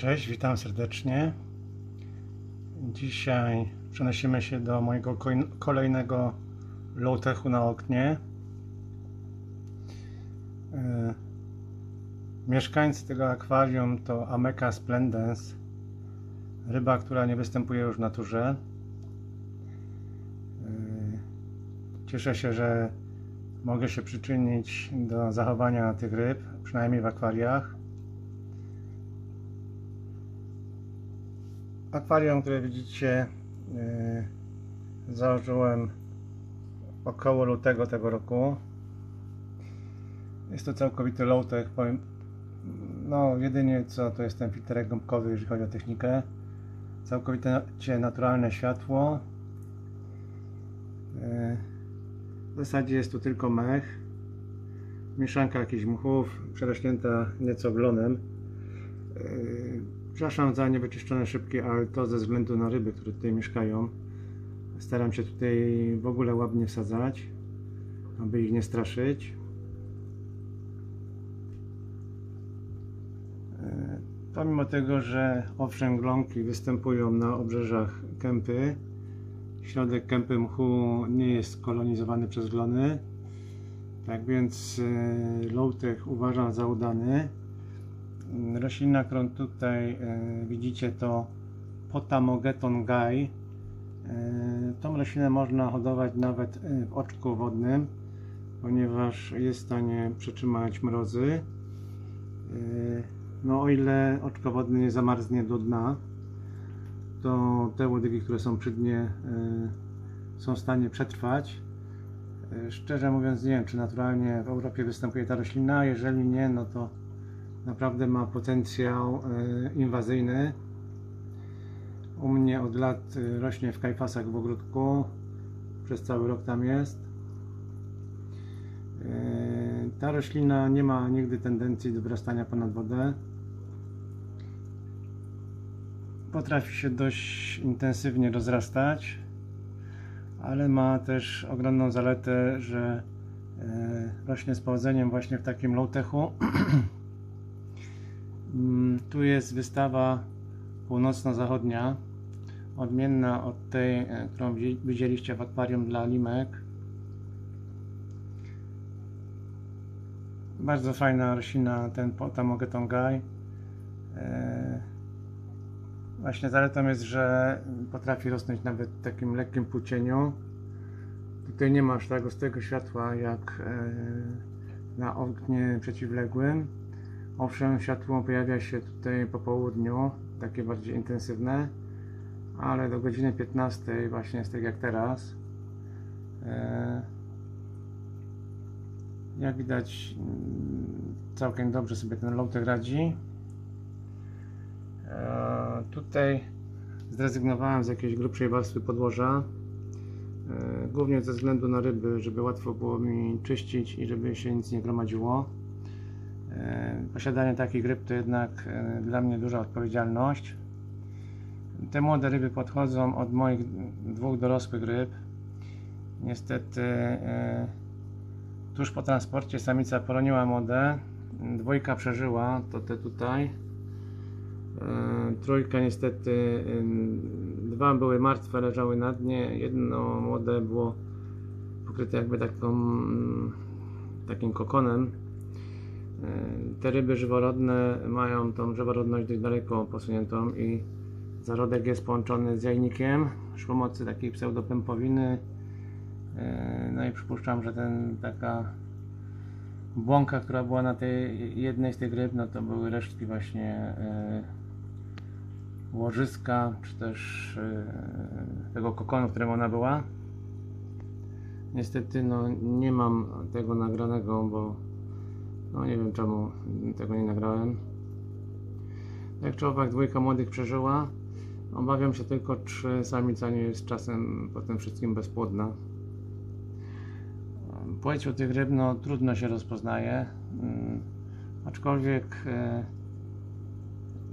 Cześć, witam serdecznie. Dzisiaj przenosimy się do mojego kolejnego low-techu na oknie. Mieszkańcy tego akwarium to Ameca splendens, ryba, która nie występuje już w naturze. Cieszę się, że mogę się przyczynić do zachowania tych ryb, przynajmniej w akwariach. Akwarium, które widzicie, założyłem około lutego tego roku. Jest to całkowity low-tech. No, jedynie co to jest ten filterek gąbkowy, jeżeli chodzi o technikę. Całkowicie naturalne światło. W zasadzie jest tu tylko mech, mieszanka jakichś mchów, przerośnięta nieco glonem. Przepraszam za niewyczyszczone szybkie, ale to ze względu na ryby, które tutaj mieszkają. Staram się tutaj w ogóle ładnie wsadzać, aby ich nie straszyć. Pomimo tego, że owszem, glonki występują na obrzeżach kępy, środek kępy mchu nie jest kolonizowany przez glony, tak więc low-tech uważam za udany. Roślina, którą tutaj widzicie, to Potamogeton Guy. Tą roślinę można hodować nawet w oczku wodnym, ponieważ jest w stanie przetrzymać mrozy. No, o ile oczko wodne nie zamarznie do dna, to te łodygi, które są przy dnie, są w stanie przetrwać. Szczerze mówiąc, nie wiem, czy naturalnie w Europie występuje ta roślina. Jeżeli nie, no to naprawdę ma potencjał inwazyjny. U mnie od lat rośnie w kajfasach w ogródku. Przez cały rok tam jest. Ta roślina nie ma nigdy tendencji do wyrastania ponad wodę. Potrafi się dość intensywnie rozrastać, ale ma też ogromną zaletę, że rośnie z powodzeniem właśnie w takim low-techu. Tu jest wystawa północno-zachodnia, odmienna od tej, którą widzieliście w akwarium dla limek. Bardzo fajna roślina, ten Potamogeton Guy. Właśnie zaletą jest, że potrafi rosnąć nawet w takim lekkim półcieniu. Tutaj nie ma aż tak ostrego światła jak na oknie przeciwległym. Owszem, światło pojawia się tutaj po południu, takie bardziej intensywne, ale do godziny 15 właśnie jest tak jak teraz. Jak widać, całkiem dobrze sobie ten low-tech radzi. Tutaj zrezygnowałem z jakiejś grubszej warstwy podłoża, głównie ze względu na ryby, żeby łatwo było mi czyścić i żeby się nic nie gromadziło. Posiadanie takich ryb to jednak dla mnie duża odpowiedzialność. Te młode ryby podchodzą od moich dwóch dorosłych ryb. Niestety tuż po transporcie samica poroniła młode, dwójka przeżyła, to te tutaj. Trójka niestety, dwa były martwe, leżały na dnie, jedno młode było pokryte jakby takim kokonem. Te ryby żyworodne mają tą żyworodność dość daleko posuniętą i zarodek jest połączony z jajnikiem przy pomocy takiej pseudopępowiny. No i przypuszczam, że taka błąka, która była na tej jednej z tych ryb, no to były resztki właśnie łożyska, czy też tego kokonu, w którym ona była. Niestety no, nie mam tego nagranego, bo no, nie wiem czemu tego nie nagrałem. Jak czy owak, dwójka młodych przeżyła. Obawiam się tylko, czy samica nie jest czasem po tym wszystkim bezpłodna. Płeć u tych ryb no, trudno się rozpoznaje, aczkolwiek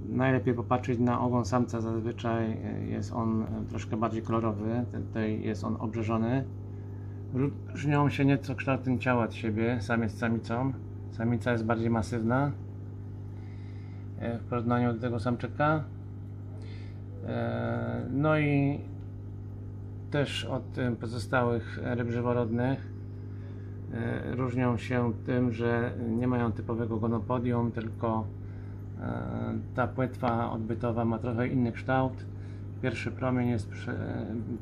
najlepiej popatrzeć na ogon samca. Zazwyczaj jest on troszkę bardziej kolorowy, tutaj jest on obrzeżony. Różnią się nieco kształtem ciała od siebie, samiec z samicą. Samica jest bardziej masywna. w porównaniu do tego samczyka. No i też od pozostałych ryb żyworodnych różnią się tym, że nie mają typowego gonopodium, tylko ta płetwa odbytowa ma trochę inny kształt. Pierwszy promień jest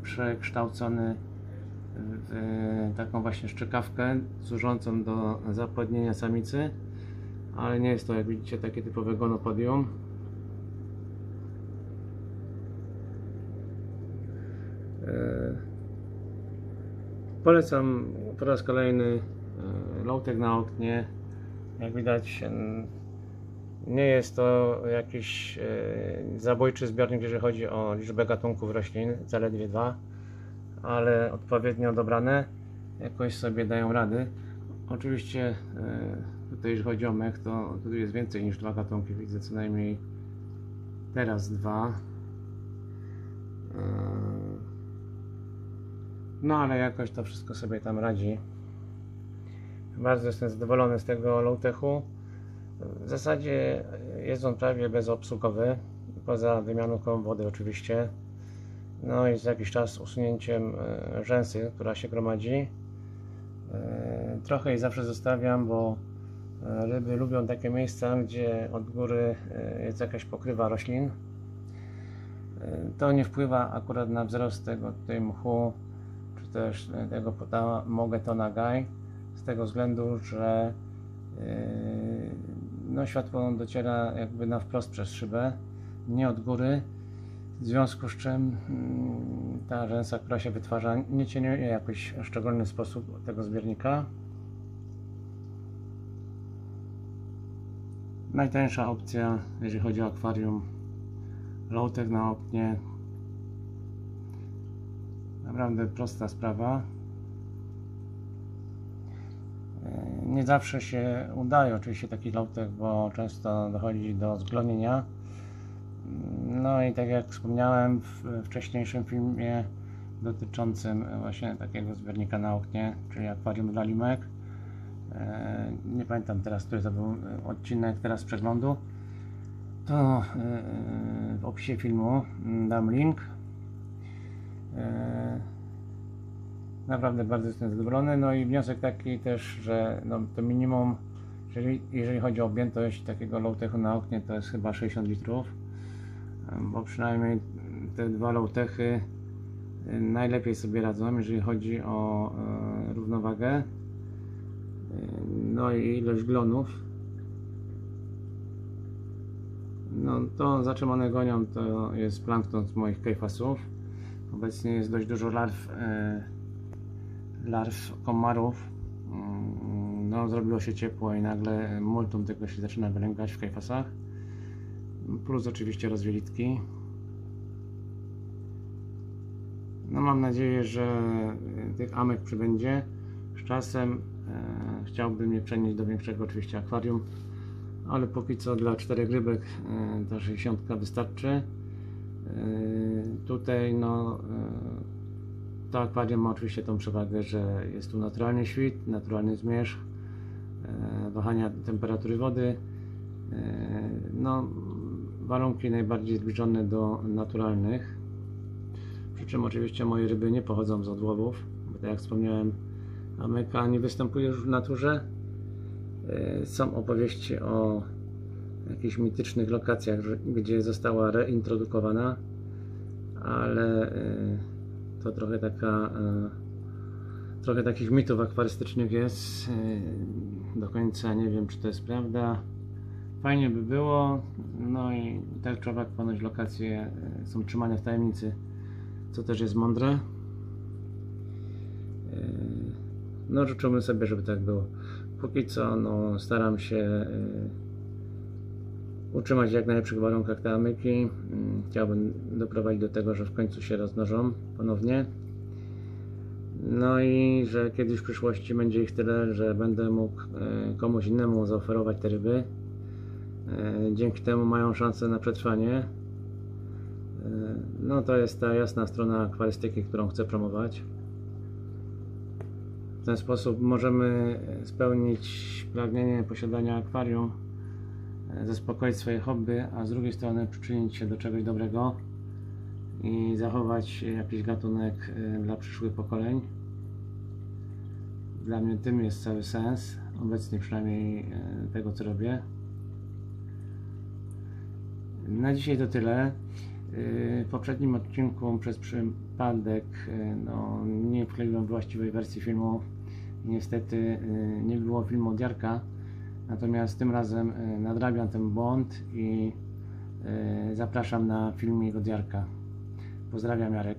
przekształcony w taką właśnie szczykawkę służącą do zapłodnienia samicy, ale nie jest to, jak widzicie, takie typowe gonopodium. Polecam po raz kolejny Low-Tech na oknie. Jak widać, nie jest to jakiś zabójczy zbiornik, jeżeli chodzi o liczbę gatunków roślin, zaledwie 2, ale odpowiednio dobrane jakoś sobie dają rady. Oczywiście tutaj, jeżeli chodzi o mech, to tu jest więcej niż 2 gatunki, widzę co najmniej teraz 2. No ale jakoś to wszystko sobie tam radzi. Bardzo jestem zadowolony z tego Low-Techu. W zasadzie jest on prawie bezobsługowy, poza wymianką wody oczywiście. No i za jakiś czas usunięciem rzęsy, która się gromadzi. Trochę jej zawsze zostawiam, bo ryby lubią takie miejsca, gdzie od góry jest jakaś pokrywa roślin. To nie wpływa akurat na wzrost tego tutaj mchu, czy też tego Mogetona Gai, z tego względu, że no, światło dociera jakby na wprost przez szybę, nie od góry, w związku z czym ta rzęsa, która się wytwarza, nie cieniuje jakoś w szczególny sposób tego zbiornika. Najtańsza opcja, jeżeli chodzi o akwarium, Low-Tech na oknie. Naprawdę prosta sprawa. Nie zawsze się udaje oczywiście taki Low-Tech, bo często dochodzi do zglonienia. No i tak jak wspomniałem w wcześniejszym filmie dotyczącym właśnie takiego zbiornika na oknie, czyli akwarium dla limek. Nie pamiętam teraz, który to był odcinek teraz z przeglądu. To w opisie filmu dam link. Naprawdę bardzo jestem zadowolony. No i wniosek taki też, że no, to minimum, jeżeli chodzi o objętość takiego Low-Techu na oknie, to jest chyba 60 litrów, bo przynajmniej te 2 Low-Techy najlepiej sobie radzą, jeżeli chodzi o równowagę, no i ilość glonów. No to za czym one gonią, to jest plankton z moich kejfasów. Obecnie jest dość dużo larw komarów. No, zrobiło się ciepło i nagle multum tego się zaczyna wylęgać w kejfasach. Plus oczywiście rozwielitki. No, mam nadzieję, że tych amek przybędzie. Z czasem chciałbym je przenieść do większego oczywiście akwarium, ale póki co dla 4 rybek ta 60 wystarczy. Tutaj no, to akwarium ma oczywiście tą przewagę, że jest tu naturalny świt, naturalny zmierzch, wahania temperatury wody, no, warunki najbardziej zbliżone do naturalnych. Przy czym oczywiście moje ryby nie pochodzą z odłowów, bo tak jak wspomniałem, ameka nie występuje już w naturze. Są opowieści o jakichś mitycznych lokacjach, gdzie została reintrodukowana, ale to trochę takich mitów akwarystycznych jest. Do końca nie wiem, czy to jest prawda. Fajnie by było, no i tak trzeba, ponoć lokacje są trzymane w tajemnicy, co też jest mądre. No, życzymy sobie, żeby tak było. Póki co no, staram się utrzymać w jak najlepszych warunkach te amyki. Chciałbym doprowadzić do tego, że w końcu się rozmnożą ponownie. No i że kiedyś w przyszłości będzie ich tyle, że będę mógł komuś innemu zaoferować te ryby. Dzięki temu mają szansę na przetrwanie. No to jest ta jasna strona akwarystyki, którą chcę promować. W ten sposób możemy spełnić pragnienie posiadania akwarium zaspokoić swoje hobby, a z drugiej strony przyczynić się do czegoś dobrego i zachować jakiś gatunek dla przyszłych pokoleń. Dla mnie tym jest cały sens, obecnie przynajmniej, tego co robię. Na dzisiaj to tyle. W poprzednim odcinku przez przypadek nie wkleiłem właściwej wersji filmu. Niestety nie było filmu od Jarka, natomiast tym razem nadrabiam ten błąd i zapraszam na filmik od Jarka. Pozdrawiam, Jarek.